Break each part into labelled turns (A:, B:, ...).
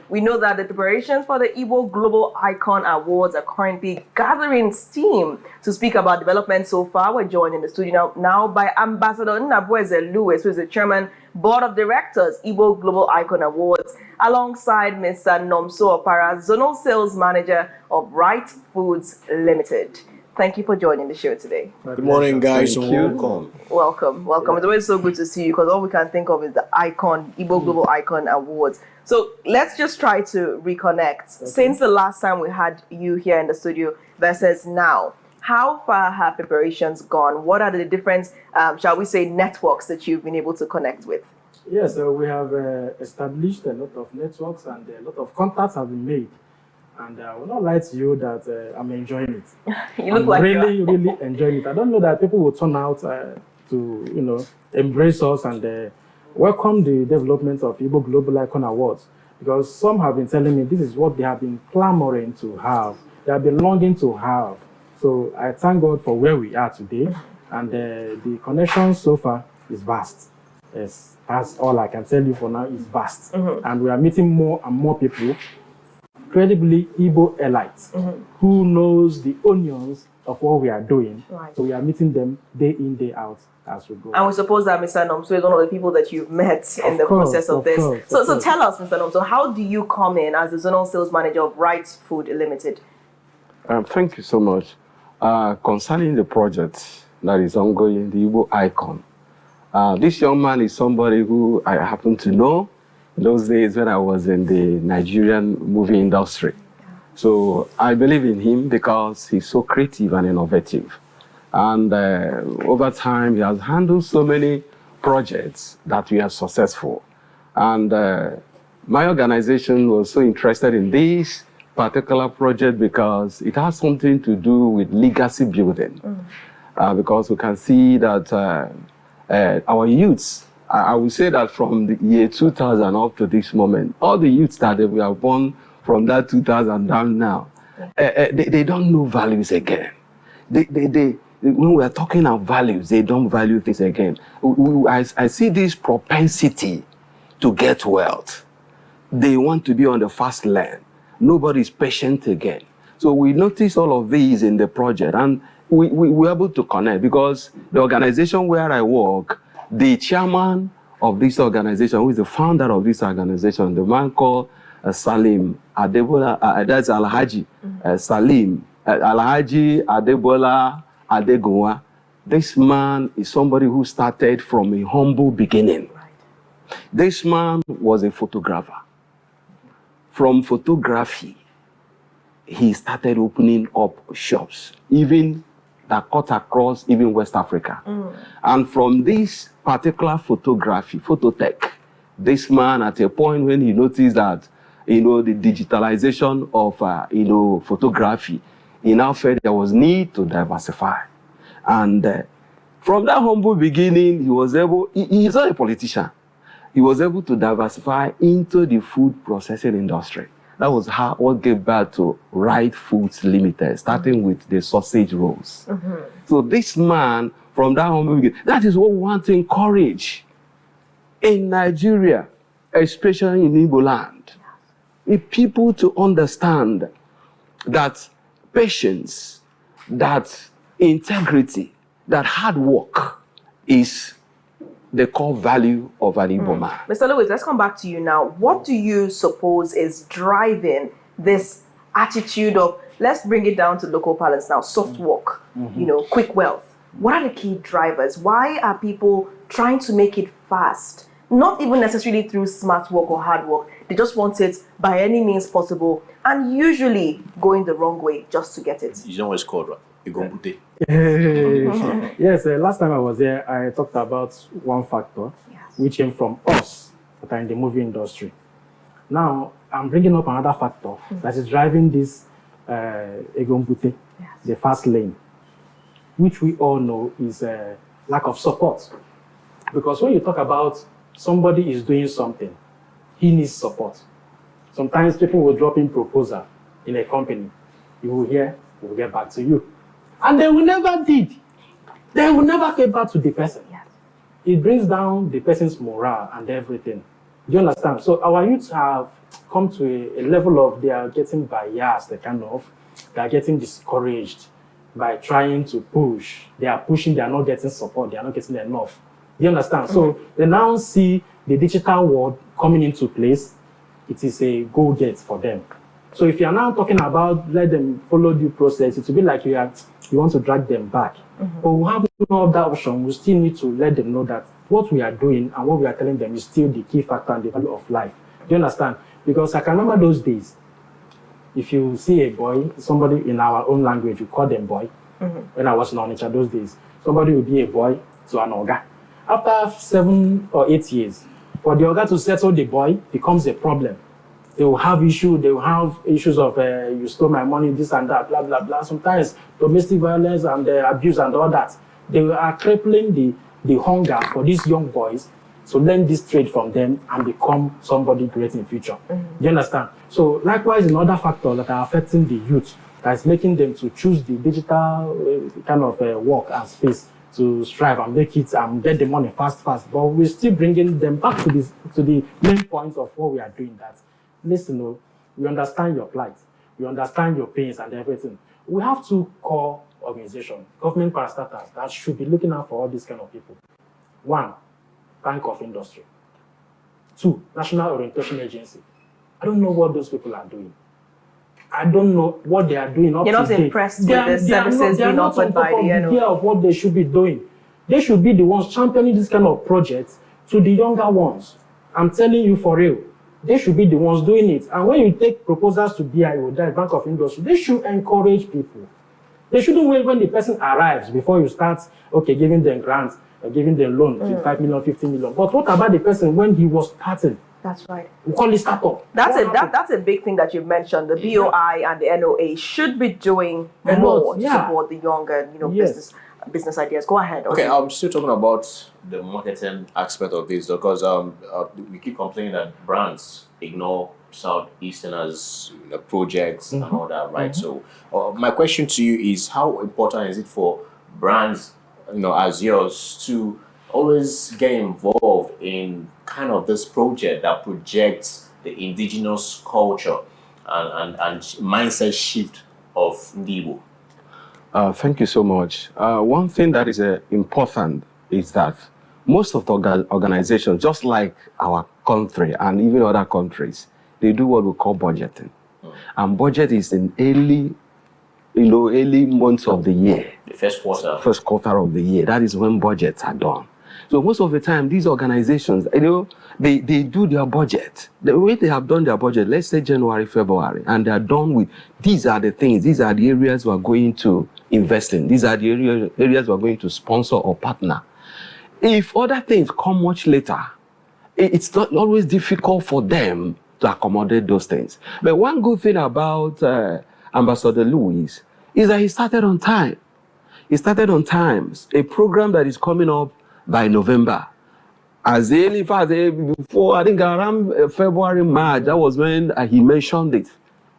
A: we know that the preparations for the Igbo Global Icon Awards are currently gathering steam. To speak about developments so far, we're joined in the studio now by Ambassador Nnabueze Louis, who is the Chairman, Board of Directors, Igbo Global Icon Awards, alongside Mr. Nomso Opara, Zonal Sales Manager of Rite Foods Limited. Thank you for joining the show today.
B: Good morning, guys, and welcome.
A: Welcome. Yeah. It's always so good to see you, because all we can think of is the Igbo Global Icon Awards. So let's just try to reconnect. Okay. Since the last time we had you here in the studio versus now, how far have preparations gone? What are the different, shall we say, networks that you've been able to connect with?
C: Yes, we have established a lot of networks, and a lot of contacts have been made. And I will not lie to you that I'm enjoying it.
A: You look like
C: really enjoying it. I don't know that people will turn out to, embrace us and welcome the development of Igbo Global Icon Awards, because some have been telling me this is what they have been clamoring to have. They have been longing to have. So I thank God for where we are today, and the connection so far is vast. Yes, that's all I can tell you for now. Is vast, and we are meeting more and more people. Incredibly Igbo elites who knows the onions of what we are doing. Right. So we are meeting them day in, day out as we go.
A: And we suppose that Mr. Nomso is one of the people that you've met in the process of this. So tell us, Mr. Nomso, how do you come in as the Zonal Sales Manager of Rite Food Limited?
D: Thank you so much. Concerning the project that is ongoing, the Igbo Icon, this young man is somebody who I happen to know those days when I was in the Nigerian movie industry. So I believe in him because he's so creative and innovative. And over time, he has handled so many projects that we are successful. And my organization was so interested in this particular project because it has something to do with legacy building. Because we can see that our youths, I would say that from the year 2000 up to this moment, all the youths that we are born from that 2000 down now, they don't know values again. When we are talking about values, they don't value things again. I see this propensity to get wealth. They want to be on the fast lane. Nobody is patient again. So we notice all of these in the project, and we were able to connect, because the organization where I work, the chairman of this organization, who is the founder of this organization, the man called Salim Adebola, that's Alhaji Salim Alhaji Adebola Adegowa. This man is somebody who started from a humble beginning. This man was a photographer. From photography, he started opening up shops, even that cut across even West Africa. And from this particular photography, phototech, this man at a point when he noticed that, the digitalization of, photography, he now felt there was need to diversify. And from that humble beginning, he was able, he's not a politician, he was able to diversify into the food processing industry. That was what gave birth to Rite Foods Limited, starting with the sausage rolls. So this man, from that humble beginning, that is what we want to encourage in Nigeria, especially in Igbo land. If people to understand that patience, that integrity, that hard work is the core value of an Igbo man.
A: Mr. Louis, let's come back to you now. What do you suppose is driving this attitude of, let's bring it down to local parlance now, soft work, quick wealth? What are the key drivers? Why are people trying to make it fast? Not even necessarily through smart work or hard work. They just want it by any means possible, and usually going the wrong way just to get it.
B: You know what it's called, right?
C: Yes, last time I was here, I talked about one factor, which came from us that are in the movie industry. Now, I'm bringing up another factor that is driving this egombute, the fast lane, which we all know is lack of support. Because when you talk about somebody is doing something, he needs support. Sometimes people will drop in proposal in a company. You will hear, we'll get back to you. And they will never did. They will never get back to the person. It brings down the person's morale and everything. Do you understand? So our youths have come to a level of they are getting biased, they are getting discouraged by trying to push. They are pushing, they are not getting support, they are not getting enough. Do you understand? So they now see the digital world coming into place. It is a go-get for them. So if you are now talking about let them follow due process, it will be like you want to drag them back. But we have no other option. We still need to let them know that what we are doing and what we are telling them is still the key factor and the value of life. Do you understand? Because I can remember those days. If you see a boy, somebody in our own language, we call them boy. When I was in Onitsha those days, somebody would be a boy to an oga. After 7 or 8 years, for the oga to settle the boy becomes a problem. They will have issues of you stole my money, this and that, blah, blah, blah. Sometimes domestic violence and abuse and all that. They are crippling the hunger for these young boys to learn this trade from them and become somebody great in the future. Do you understand? So likewise, another factor that are affecting the youth that is making them to choose the digital kind of work and space to strive and make it and get the money fast. But we're still bringing them back to the main point of what we are doing. That listen, we understand your plight, we understand your pains and everything. We have 2 core organizations, government parastatals, that should be looking out for all these kind of people. 1, Bank of Industry. 2, National Orientation Agency. I don't know what those people are doing. I don't know what they are doing up to date.
A: You're not impressed with the services being offered by the
C: idea of what they should be doing. They should be the ones championing this kind of projects to the younger ones. I'm telling you for real. They should be the ones doing it. And when you take proposals to BIO, that Bank of Industry, they should encourage people. They shouldn't wait when the person arrives before you start, giving them grants, giving them loan, 5 million, 50 million. But what about the person when he was starting?
A: That's right.
C: We call it startup.
A: That's a big thing that you mentioned. The BOI and the NOA should be doing more to support the younger, business ideas. Go ahead.
B: Okay, I'm still talking about the marketing aspect of this because we keep complaining that brands ignore Southeasterners' projects and all that, right? So my question to you is, how important is it for brands, as yours, to always get involved in kind of this project that projects the indigenous culture and mindset shift of Igbo?
D: Thank you so much. One thing that is important is that most of the organizations, just like our country and even other countries, they do what we call budgeting. And budget is in early months of the year.
B: The first quarter.
D: First quarter of the year. That is when budgets are done. So most of the time, these organizations, they do their budget. The way they have done their budget, let's say January, February, and they are done with, these are the things, these are the areas we are going to invest in. These are the areas we are going to sponsor or partner. If other things come much later, it's not always difficult for them to accommodate those things. But one good thing about Ambassador Louis is that he started on time. He started on time. A program that is coming up by November. As early as before, I think around February, March, that was when he mentioned it.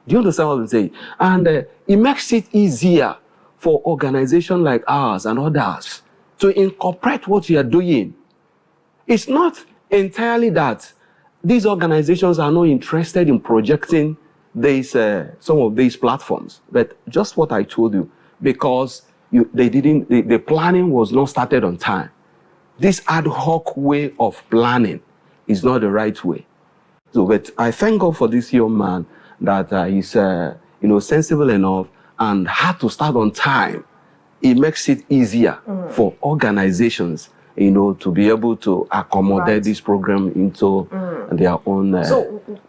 D: Do you understand what I'm saying? And it makes it easier for organizations like ours and others to incorporate what you are doing. It's not entirely that these organizations are not interested in projecting some of these platforms, but just what I told you, because the planning was not started on time. This ad hoc way of planning is not the right way. So, but I thank God for this young man that he's sensible enough and had to start on time. It makes it easier for organizations, to be able to accommodate this program into their own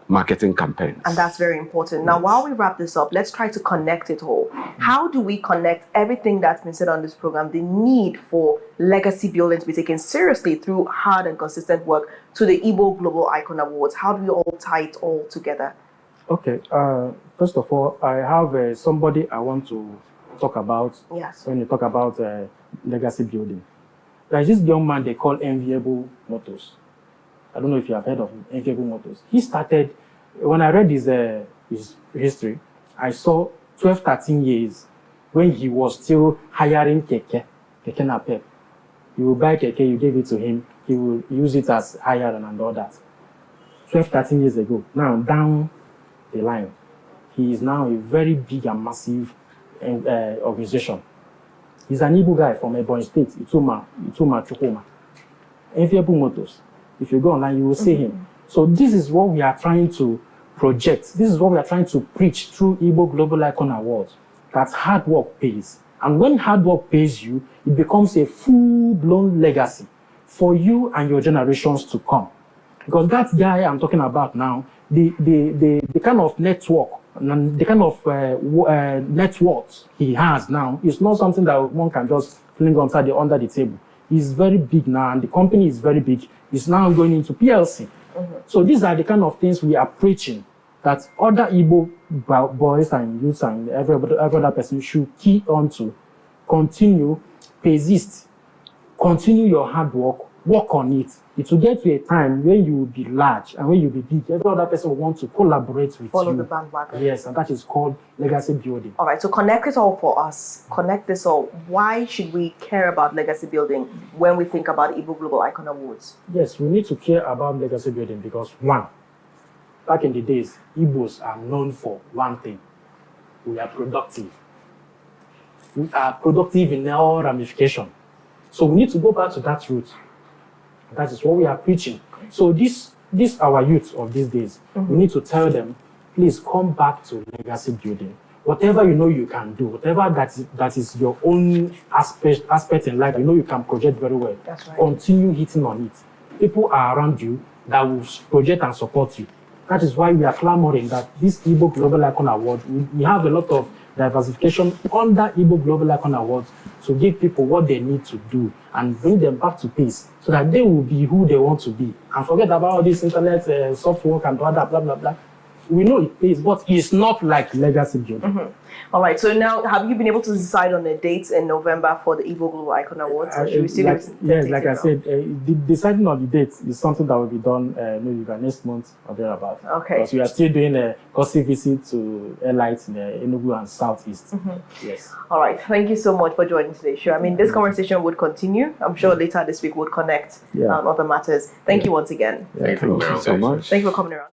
D: marketing campaigns.
A: And that's very important. Now, while we wrap this up, let's try to connect it all. How do we connect everything that's been said on this program, the need for legacy building to be taken seriously through hard and consistent work, to the Igbo Global Icon Awards? How do we all tie it all together?
C: Okay. First of all, I have somebody I want to talk about.
A: Yes.
C: When you talk about legacy building. There's this young man they call Enviable Motors. I don't know if you have heard of him, Enviable Motors. He started, when I read his history, I saw 12, 13 years when he was still hiring keke napep. You will buy keke, you give it to him, he will use it as hired and all that. 12, 13 years ago. Now, down the line, he is now a very big and massive organization. He's an Igbo guy from Ebonyi State, Ituma Chukuma. Enviable Motors. If you go online, you will see him. So this is what we are trying to project. This is what we are trying to preach through Igbo Global Icon Awards. That hard work pays. And when hard work pays you, it becomes a full-blown legacy for you and your generations to come. Because that guy I'm talking about now, the kind of network, and the kind of net worth he has now is not something that one can just fling under the table. He's very big now, and the company is very big. It's now going into PLC. So these are the kind of things we are preaching that other Igbo boys and youths and every other person should key on to. Continue, persist, continue your hard work, work on it. It will get to a time when you will be large and when you will be big. Every other person will want to collaborate with you.
A: Follow the bandwagon.
C: Yes, and that is called legacy building.
A: All right, so connect it all for us. Connect this all. Why should we care about legacy building when we think about Igbo Global Icon Awards?
C: Yes, we need to care about legacy building because, one, back in the days, Igbos are known for one thing. We are productive. We are productive in all ramifications. So we need to go back to that root. That is what we are preaching. So this our youth of these days, we need to tell them, please come back to legacy building. Whatever you know you can do, whatever that is your own aspect in life, you know you can project very well.
A: That's right.
C: Continue hitting on it. People are around you that will project and support you. That is why we are clamoring that this Igbo Global Icon Award, we have a lot of diversification under Igbo Global Icon Awards to give people what they need to do and bring them back to peace so that they will be who they want to be. And forget about all this internet software and blah, blah, blah, blah. We know it pays, but it's not like legacy building.
A: All right, so now have you been able to decide on a date in November for the Igbo Global Icon Awards? Or should we still
C: like I said, deciding on the date is something that will be done maybe by next month or thereabout.
A: Okay.
C: Because we are still doing a courtesy visit to airlines in Enugu and Southeast. Yes.
A: All right, thank you so much for joining today's show. I mean, this conversation would continue. I'm sure later this week we'll connect on other matters. Thank you once again.
C: Thank you so much.
A: Thank you for coming around.